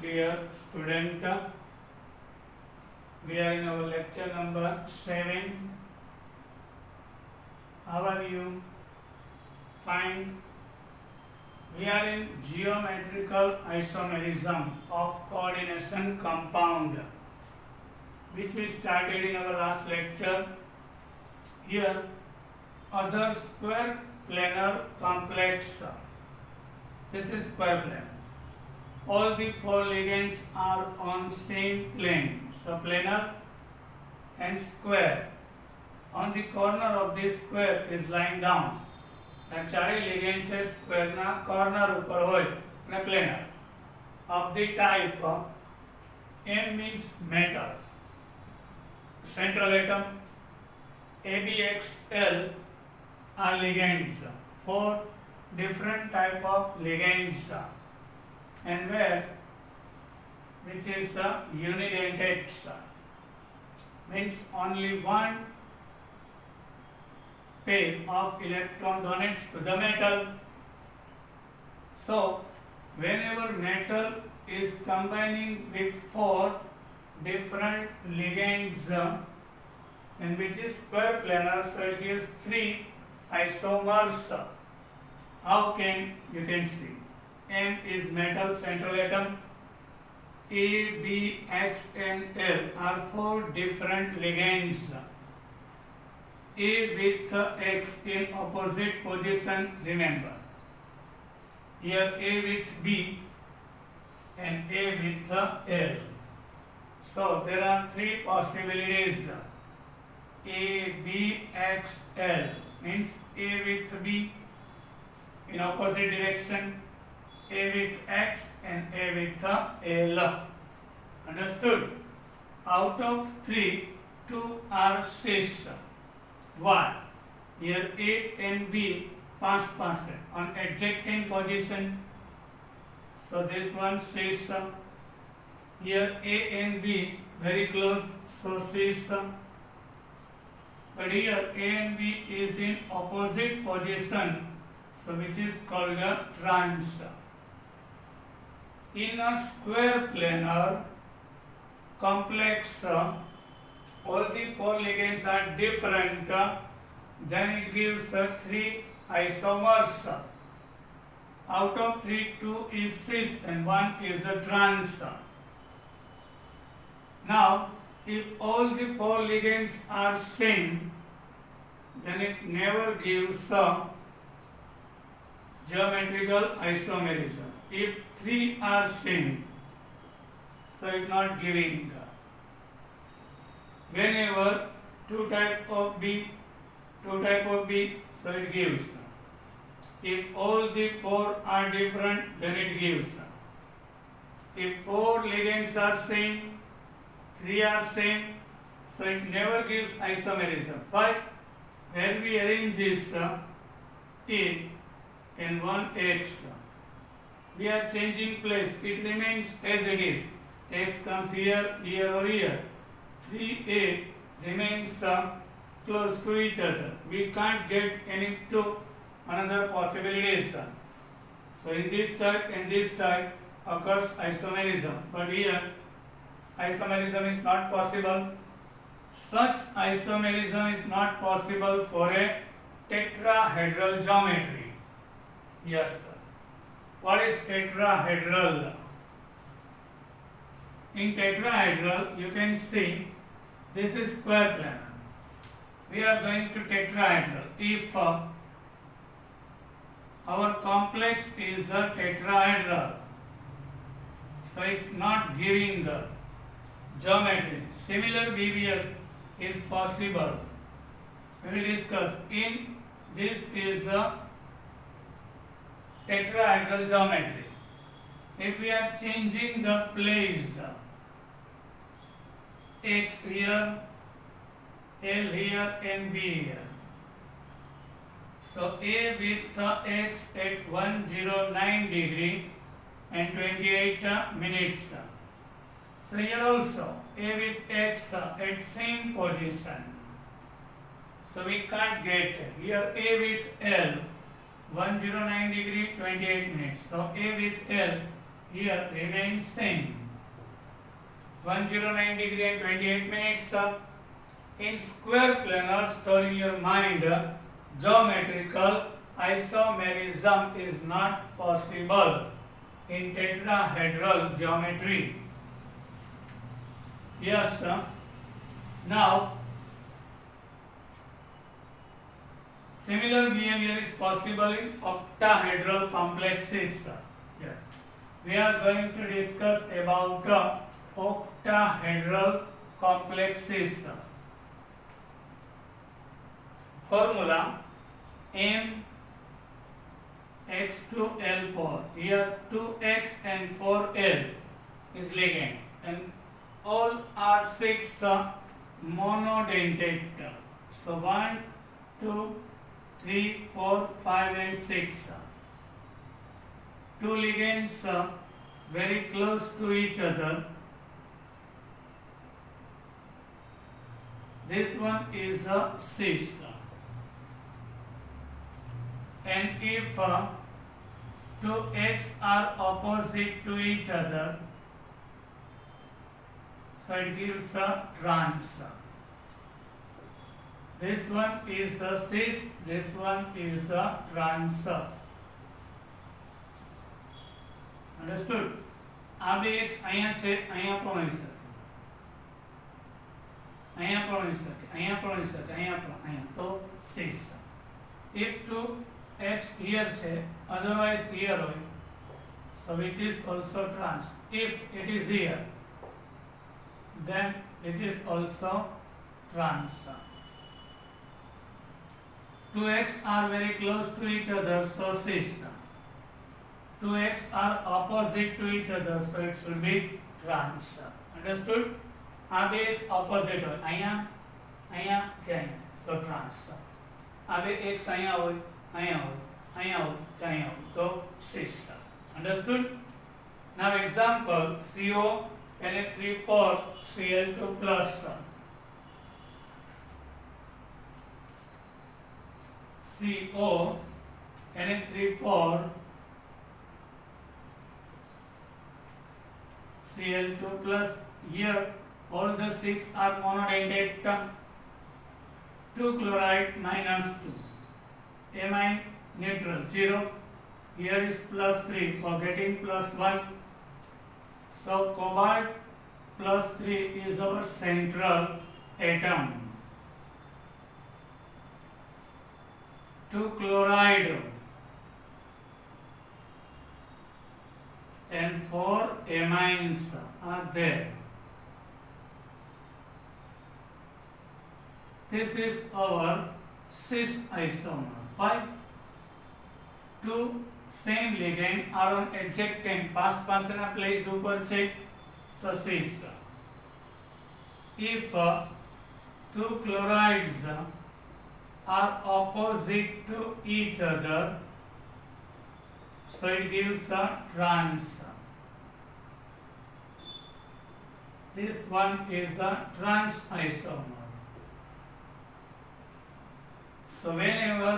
dear student. We are in our lecture number 7. How are you? Fine. We are in geometrical isomerism of coordination compound, which we started in our last lecture. Here, other square planar complex. This is square plane. All the four ligands are on same plane. So planar and square. On the corner of this square is lying down. આ ચારે ligand છે square ના corner ઉપર હોય અને planar. Of the type M means metal. Central atom ABXL are ligands. Four different type of ligands. And where which is unidentate means only one pair of electron donates to the metal. So whenever metal is combining with four different ligands and which is square planar, so it gives three isomers. How can you can see? M is metal central atom. A, B, X and L are four different ligands. A with X in opposite position, remember. Here A with B and A with L. So there are three possibilities. A, B, X, L means A with B in opposite direction, A with X and A with L. Understood? Out of three, two are cis. Why? Here A and B pass on adjacent position. So this one cis. Here A and B very close, so cis. But here A and B is in opposite position, so which is called a trans. In a square planar complex, all the four ligands are different, then it gives three isomers. Out of three, two is cis and one is a trans. Now, if all the four ligands are same, then it never gives geometrical isomerism. If three are same, so it not giving. Whenever two type of B, so it gives. If all the four are different, then it gives. If four ligands are same, three are same, so it never gives isomerism. But when we arrange this A and one X, we are changing place. It remains as it is. X comes here, here or here. 3A remains close to each other. We can't get any two another possibilities. So in this type and this type occurs isomerism. But here isomerism is not possible. Such isomerism is not possible for a tetrahedral geometry. Yes, sir. What is tetrahedral? In tetrahedral, you can see this is square planar. We are going to tetrahedral. If our complex is a tetrahedral, so it's not giving the geometry. Similar behavior is possible. We will discuss. In this is a tetrahedral geometry. If we are changing the place, X here, L here and B here. So A with X at 109 degree and 28 minutes. So here also A with X at same position. So we can't get here A with L 109 degree 28 minutes. So A with L here remains same. 109 degree and 28 minutes. In square planar, store in your mind, geometrical isomerism is not possible in tetrahedral geometry. Yes. Now, similar behavior is possible in octahedral complexes. Yes. We are going to discuss about the octahedral complexes. Formula m x to L4. Here 2x and 4L is ligand, and all are 6 monodentate. So 1, 2, 3, 4, 5 and 6. Two ligands very close to each other. This one is a cis. And if 2x are opposite to each other, so it gives a trans. This one is a cis, this one is a trans. Understood? આ બે x અહીંયા છે, અહીંયા પણ હોઈ શકે, અહીંયા પણ હોઈ શકે, અહીંયા પણ હોઈ શકે, અહીંયા પણ, અહીંયા તો cis. If 2x here છે, otherwise here હોય, so which is also trans. If it is here, then it is also trans. 2x are very close to each other, so cis. 2x are opposite to each other, so it should be trans. Understood? આ બે x opposite હોય, અહીંયા અહીંયા કે અહીંયા, so trans. આ બે x અહીંયા હોય, અહીંયા હોય, અહીંયા હોય કે અહીંયા હોય, તો cis. Understood? Now example, CO Na3 Cl2 plus CO Na3 Cl2 plus. Here all the 6 are monodentate. 2 chloride minus 2. Amine neutral 0. Here is plus 3, forgetting plus 1. So cobalt plus 3 is our central atom. 2 chloride and 4 amines are there. This is our cis isomer. Why? Two same ligand are on adjacent પાસના place ઉપર છે, so cis. If two chlorides are opposite to each other, so it gives a trans. This one is a trans isomer. So whenever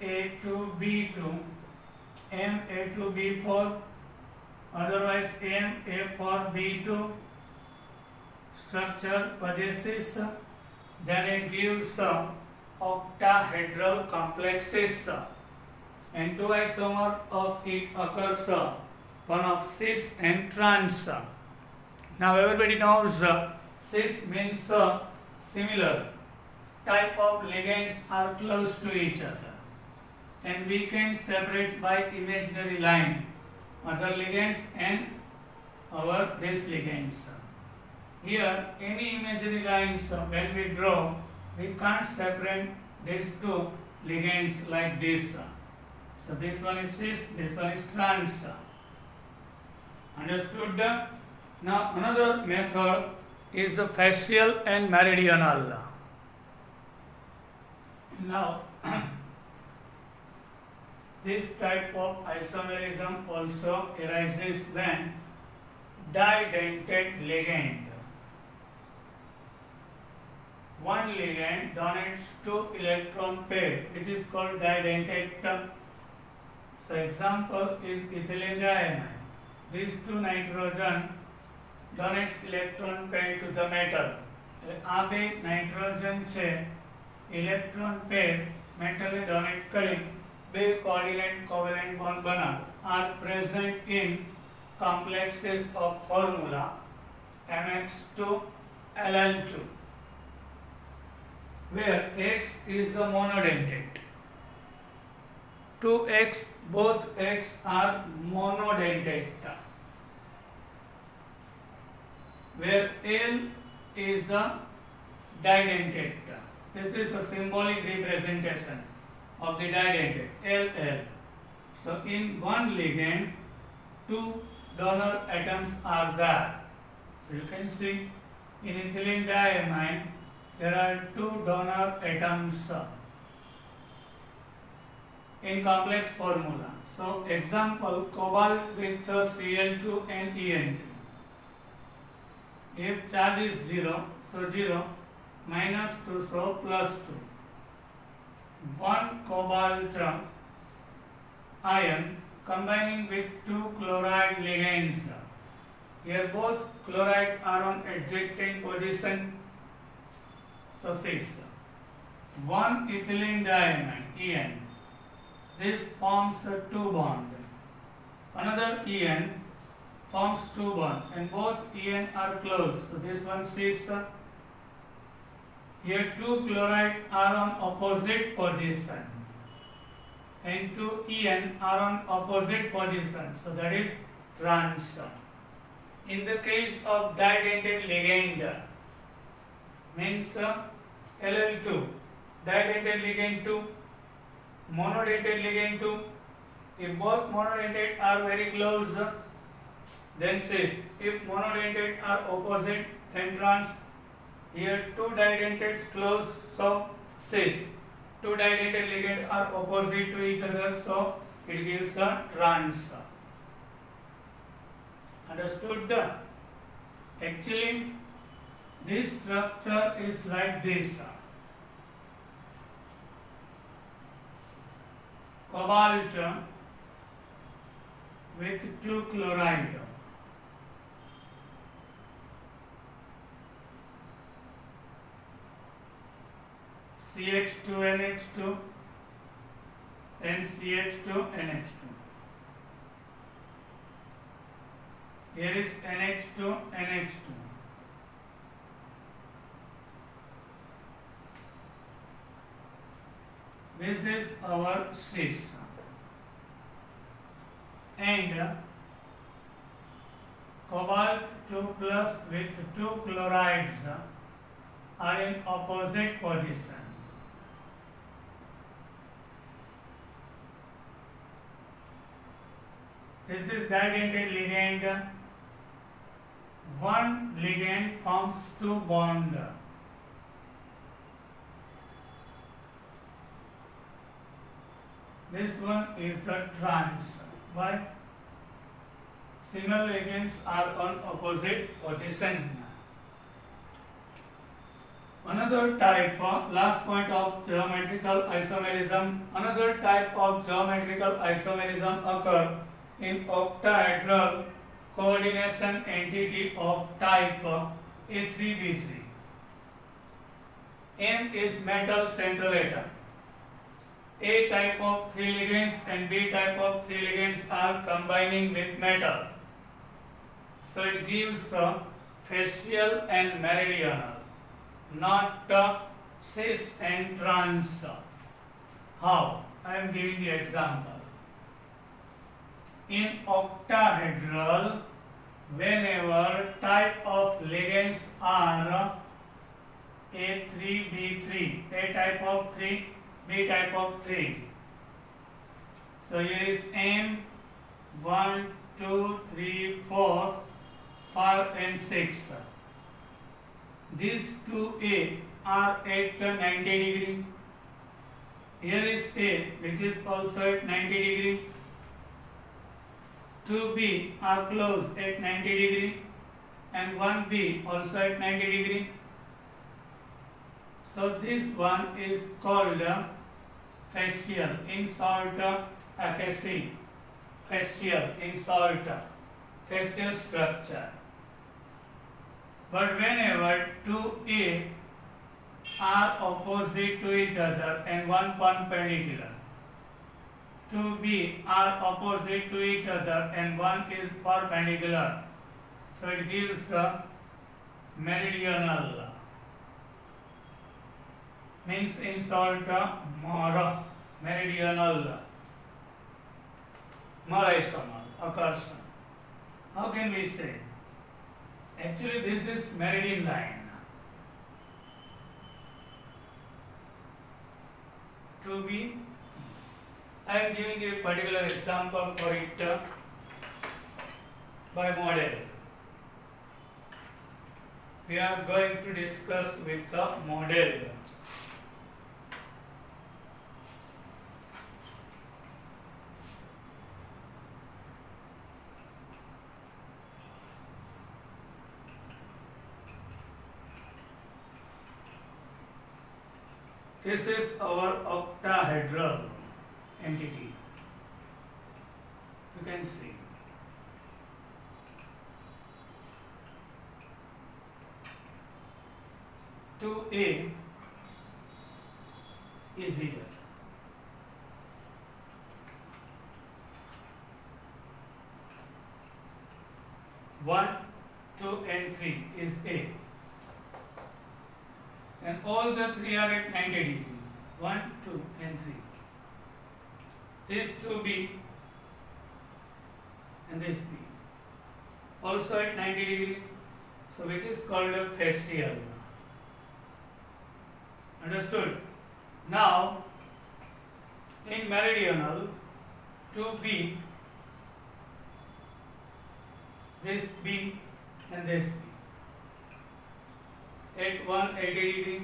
Ma2B2, Ma2B4, otherwise Ma4B2 structure possesses, then it gives octahedral complexes, and two isomers of it occurs, one of cis and trans. Now everybody knows cis means similar type of ligands are close to each other, and we can separate by imaginary line other ligands and our these ligands. Here any imaginary lines when we draw, we can't separate these two ligands like this. So this one is cis, this one is trans. Understood? Now another method is the facial and meridional. Now this type of isomerism also arises when didentate ligand. One ligand donates 2 electron pair, which is called didentate. So example is ethylene diamine. These two nitrogen donates electron pair to the metal. આ બે nitrogen છે electron pair મેટલને donate કરી બે coordinate covalent bond બનાવે are present in complexes of formula MX2 LL2 where X is a monodentate. 2X, both X are monodentate. Where L is a didentate. This is a symbolic representation of the didentate, LL. So in one ligand, two donor atoms are there. So you can see in ethylene diamine, there are two donor atoms in complex formula. So example, cobalt with Cl2 and En2. If charge is 0, so 0, minus 2, so plus 2. One cobalt ion combining with two chloride ligands. Here both chloride are on adjacent position. So 6. One ethylene diamine, En. This forms a 2 bond. Another En forms 2 bonds and both En are close. So this one says here two chloride are on opposite position and two En are on opposite position. So that is trans. In the case of didentate ligand means LL2, didentate ligand 2, monodentate ligand 2. If both monodentate are very close, then cis. If monodentate are opposite, then trans. Here two didentates close, so cis. Two didentate ligands are opposite to each other, so it gives a trans. Understood? Actually, this structure is like this. Cobalt with two chloride. CH2NH2 and CH2NH2. Here is NH2NH2. This is our cis. And cobalt 2 plus with two chlorides are in opposite position. This is didentate ligand. One ligand forms two bonds. This one is the trans. Why? Single ligands are on opposite position. Another type, last point of geometrical isomerism. Another type of geometrical isomerism occur in octahedral coordination entity of type A3B3. M is metal central atom. A type of 3 ligands and B type of 3 ligands are combining with metal. So it gives facial and meridional, not cis and trans. How? I am giving the example. In octahedral, whenever type of ligands are A3B3, A type of 3, B type of 3. So here is M, 1, 2, 3, 4, 5 and 6. These two A are at 90 degree. Here is A which is also at 90 degree. 2B are close at 90 degree and 1B also at 90 degree. So this one is called facial, in short FAC. facial insult, facial structure. But whenever two A are opposite to each other and one perpendicular, two B are opposite to each other and one is perpendicular, so it gives a meridional. Means insult meridional merisomal occurs. How can we say? Actually, this is meridian line. To be, I am giving a particular example for it by model. We are going to discuss with the model. This is our octahedral entity. You can see. Two A is here. One, two, and three is A. And all the three are at 90 degree. 1, 2, and 3. This 2B and this B also at 90 degree. So which is called a facial. Understood? Now in meridional 2B, this B and this B at 180 degree,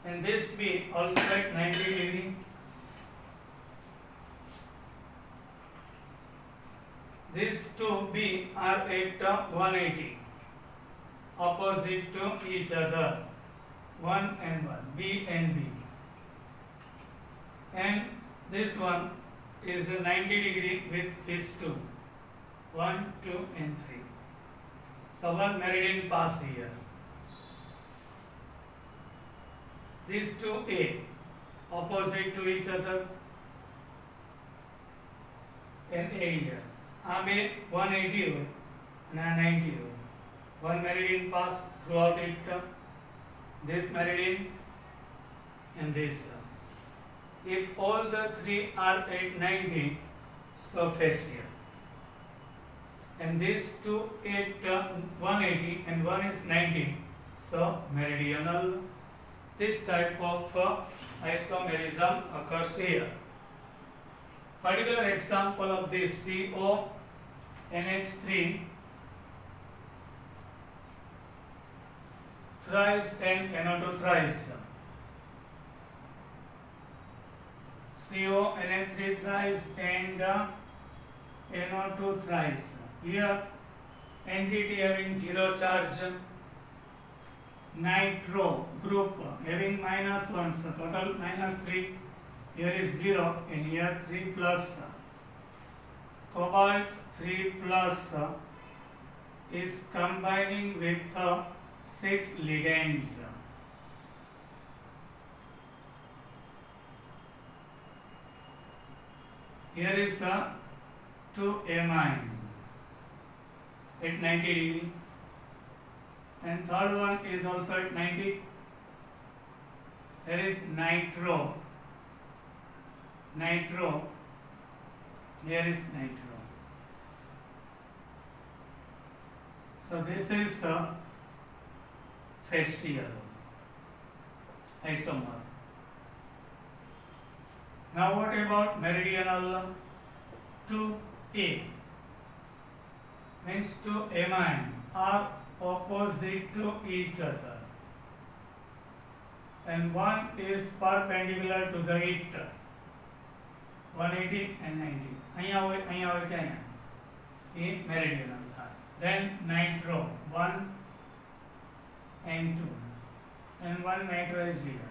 and this B also at 90 degree. These two B are at 180, opposite to each other, 1 and 1, B and B. And this one is 90 degree with these two, 1, 2, and 3. So one meridian pass here. These two A opposite to each other and A here. આ બે 180 હોય અને આ 90 હોય. One meridian pass throughout it. This meridian and this. If all the three are at 90, so facial. And these two at 180 and one is 90, so meridional. This type of isomerism occurs here. Particular example of this CONH3 thrice and NO2 thrice. CONH3 thrice and NO2 thrice. Here entity having zero charge, nitro group having -1, so total -3. Here is 0 and here 3 plus. Cobalt 3 plus is combining with 6 ligands. Here is 2 amine at 90 degree, and third one is also at 90. Here is nitro, here is nitro. So this is facial isomer. Now what about meridional? 2A means two amine are opposite to each other and one is perpendicular to the it, 180 and 90. અહીંયા હોય ક્યાં એ meridional થાય. Then nitro 1 and 2 and one nitro is 0.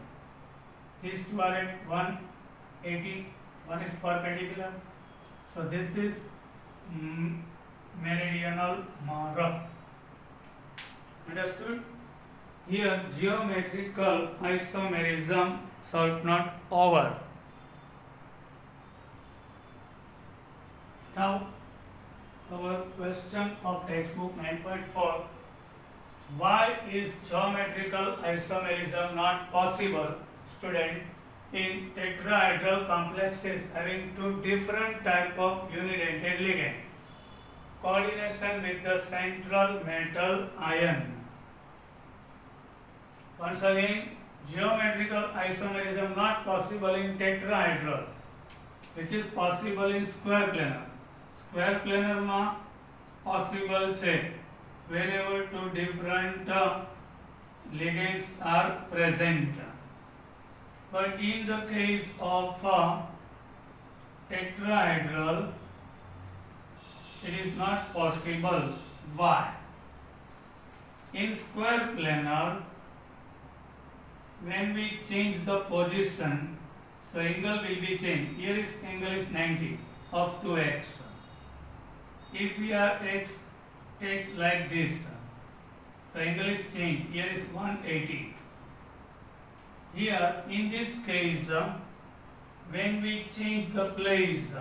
These two are at 180 one is perpendicular. So this is meridional mark. Understood? Here geometrical isomerism solved not over. Now our question of textbook 9.4. Why is geometrical isomerism not possible, student, in tetrahedral complexes having two different type of unidentate ligand? Coordination with the central metal ion. Once again, geometrical isomerism not possible in tetrahedral, which is possible in square planar. Square planar માં possible છે whenever two different ligands are present. But in the case of tetrahedral, it is not possible. Why? In square planar, when we change the position, so angle will be changed. Here is angle is 90 of 2x. If we are x takes like this, so angle is changed. Here is 180. Here in this case, when we change the place,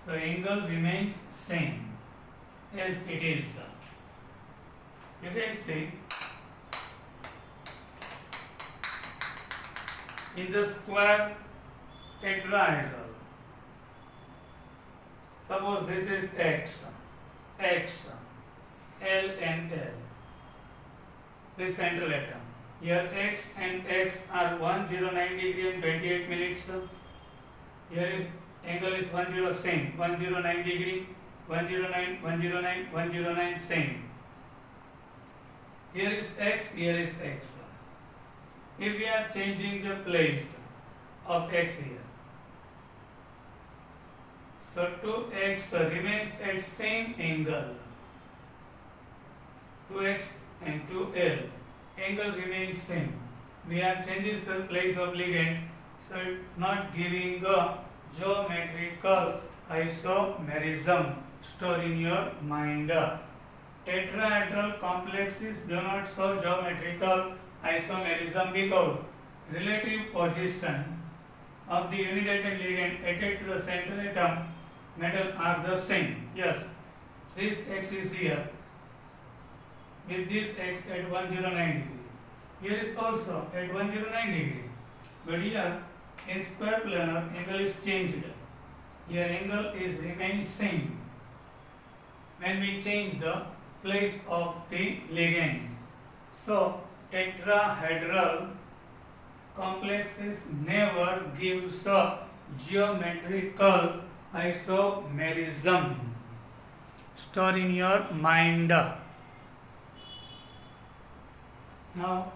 so angle remains same as it is. You can see in the square tetrahedral, suppose this is x, L and L, this central atom. Here x and x are 109 degree and 28 minutes. Here is angle is 10 same, 109 degree, 109, 109, 109 same. Here is x, here is x. If we are changing the place of x here, so 2x remains at same angle. 2x and 2l, angle remains same. We have changed the place of ligand, so not giving a geometrical isomerism. Store in your mind. Tetrahedral complexes do not show geometrical isomerism because relative position of the unidentate ligand added to the central atom metal are the same. Yes, this x is here with this x at 109 degree. Here is also at 109 degree. But here in square planar angle is changed. Here angle is remains same when we change the place of the ligand. So tetrahedral complexes never gives a geometrical isomerism. Store in your mind. Now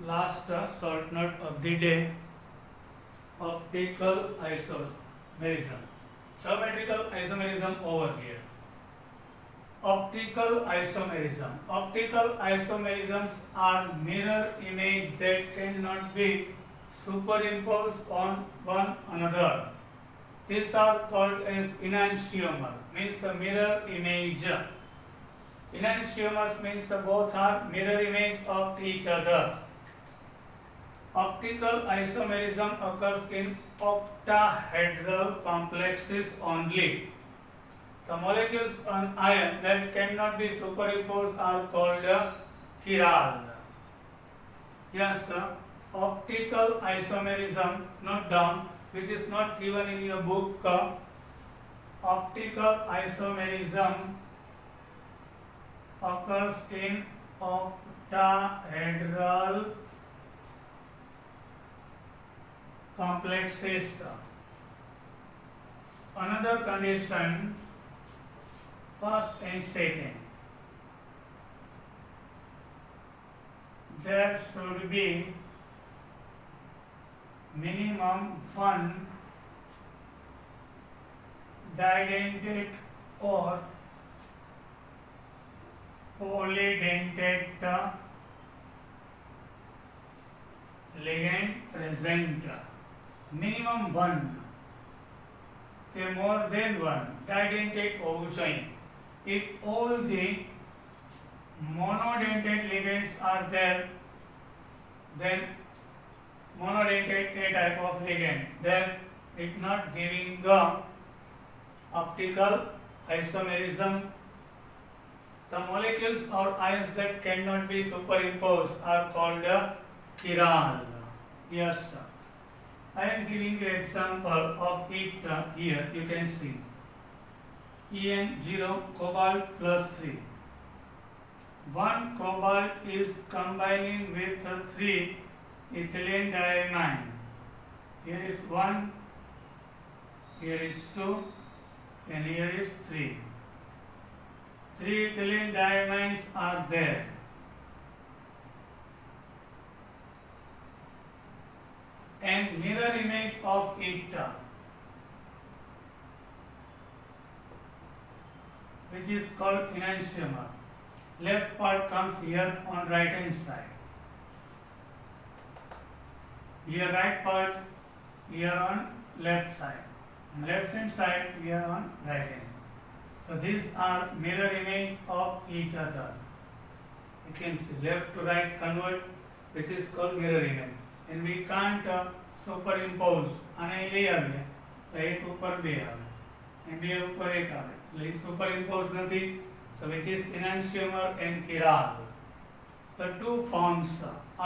last short note of the day, optical isomerism. Geometrical isomerism over here. Optical isomerism. Optical isomerisms are mirror images that cannot be superimposed on one another. These are called as enantiomer, means a mirror image. Enantiomers means both are mirror image of each other. Optical isomerism occurs in octahedral complexes only. The molecules on iron that cannot be superimposed are called chiral. Yes, optical isomerism, note down, which is not given in your book. Optical isomerism occurs in octahedral complexes. Another condition, first and second, there should be minimum one didentate or polydentate ligand present, minimum one કે more than one didentate હોવું જોઈએ. If all the monodentate ligands are there, then monodentate a type of ligand, then it not giving the optical isomerism. The molecules or ions that cannot be superimposed are called chiral. Yes, sir. I am giving you example of it here. You can see En0 cobalt plus 3. One cobalt is combining with 3 ethylene diamine. Here is 1, here is 2, and here is 3. 3 ethylene diamines are there. And mirror image of it, which is called enantiomer. Left part comes here on right hand side. Here right part, here on left side. And left hand side, here on right hand. So these are mirror image of each other. You can see left to right convert, which is called mirror image. And we can't superimpose. આને લઈ આવીએ તો એક ઉપર બે આવે અને બે ઉપર એક આવે એટલે superimpose નથી. So which is enantiomer and chiral. The two forms,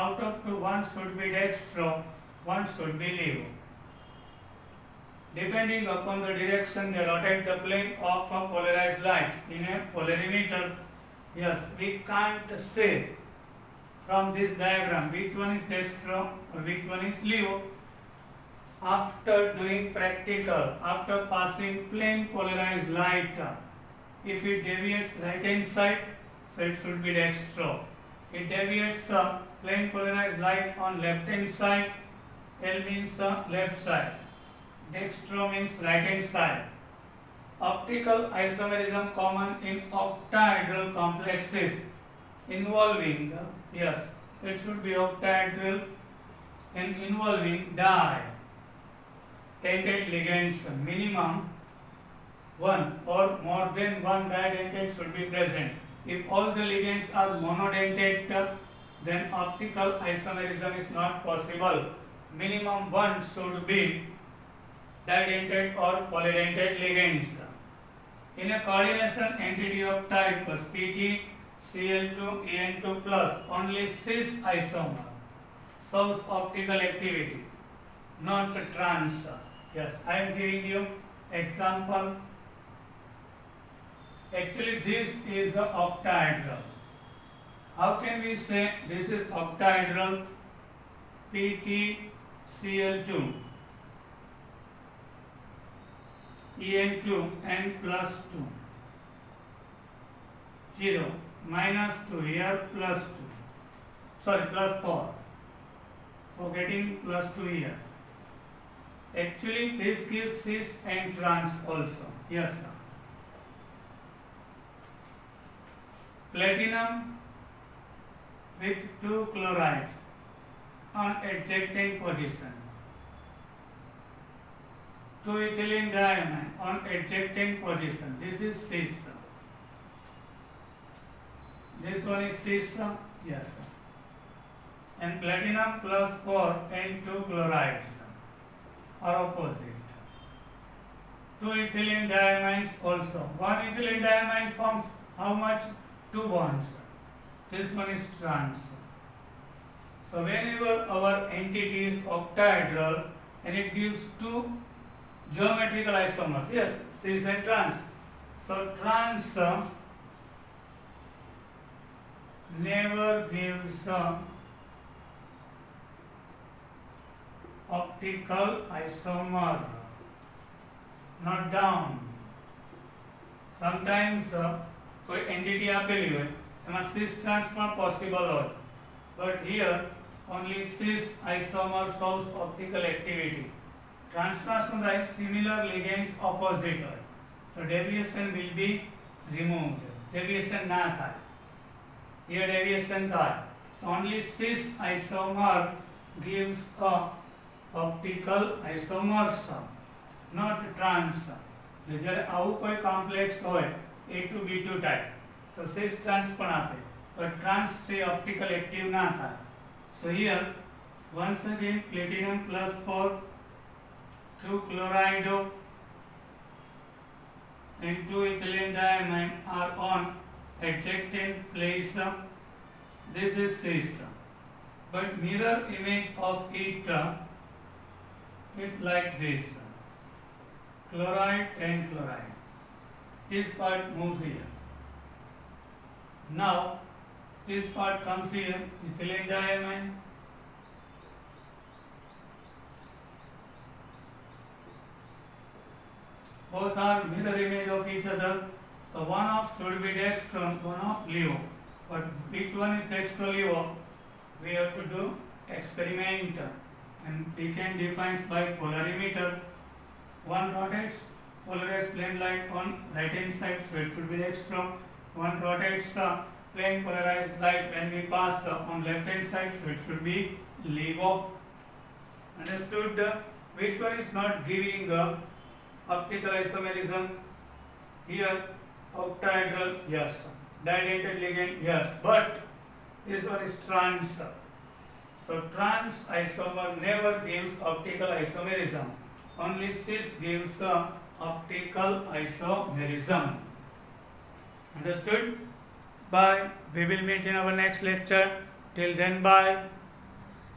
out of two, one should be dextro, one should be levo. Depending upon the direction they rotate the plane of a polarized light in a polarimeter. Yes, we can't say from this diagram which one is dextro or which one is levo. After doing practical, after passing plane polarized light, if it deviates right hand side, so it should be dextro. It deviates plane polarized light on left hand side, L means left side. Dextro means right hand side. Optical isomerism common in octahedral complexes involving, yes, it should be octahedral and involving di-dentate ligands. Minimum one or more than one didentate should be present. If all the ligands are monodentate, then optical isomerism is not possible. Minimum one should be didentate or polydentate ligands. In a coordination entity of type PtCl2 En2 plus, only cis isomer shows optical activity, not trans. Yes, I am giving you example. Actually, this is octahedral. How can we say this is octahedral? PtCl2 En2 and plus 2, 0, minus 2 here, plus 2, sorry, plus 4, forgetting plus 2 here. Actually, this gives cis and trans also. Yes, sir. Platinum with 2 chlorides on adjacent position. 2 ethylene diamine on adjacent position. This is cis. This one is cis. Yes, sir. And platinum plus 4 and 2 chlorides are opposite. 2 ethylene diamines also. 1 ethylene diamine forms how much? 2 bonds. This one is trans. So whenever our entity is octahedral and it gives 2 geometrical isomers, yes, cis and trans. So trans never gives optical isomer. Not down. Sometimes કોઈ entity આપેલી હોય એમાં cis trans પણ possible હોય, but here only cis isomer shows optical activity. Transformation by similar ligands opposite હોય, so deviation will be removed. Deviation ના થાય, here deviation થાય. So only cis isomer gives a optical isomers, not trans. જ્યારે આવું કોઈ complex હોય A2B2 type તો સિસ trans પણ આપે, but trans છે optical active ના થાય. So here once again platinum plus 4, 2 chloride and 2 ethylene diamine are on adjacent place. This is cis, but mirror image of it is like this: chloride and chloride. This part moves here. Now this part comes here, ethylene diamine. Both are mirror image of each other. So one of should be dextron, one of LEO. But which one is dextro-LEO? We have to do experiment, and we can define by polarimeter. One rotates polarized plane light on right hand side, so it should be dextro. One rotates plane polarized light when we pass on left hand side, so it should be LEO. Understood? Which one is not giving optical isomerism? Here octahedral, yes. Didentate ligand, yes, but this one is trans. So trans isomer never gives optical isomerism. Only cis gives optical isomerism. Understood? Bye. We will meet in our next lecture. Till then, bye.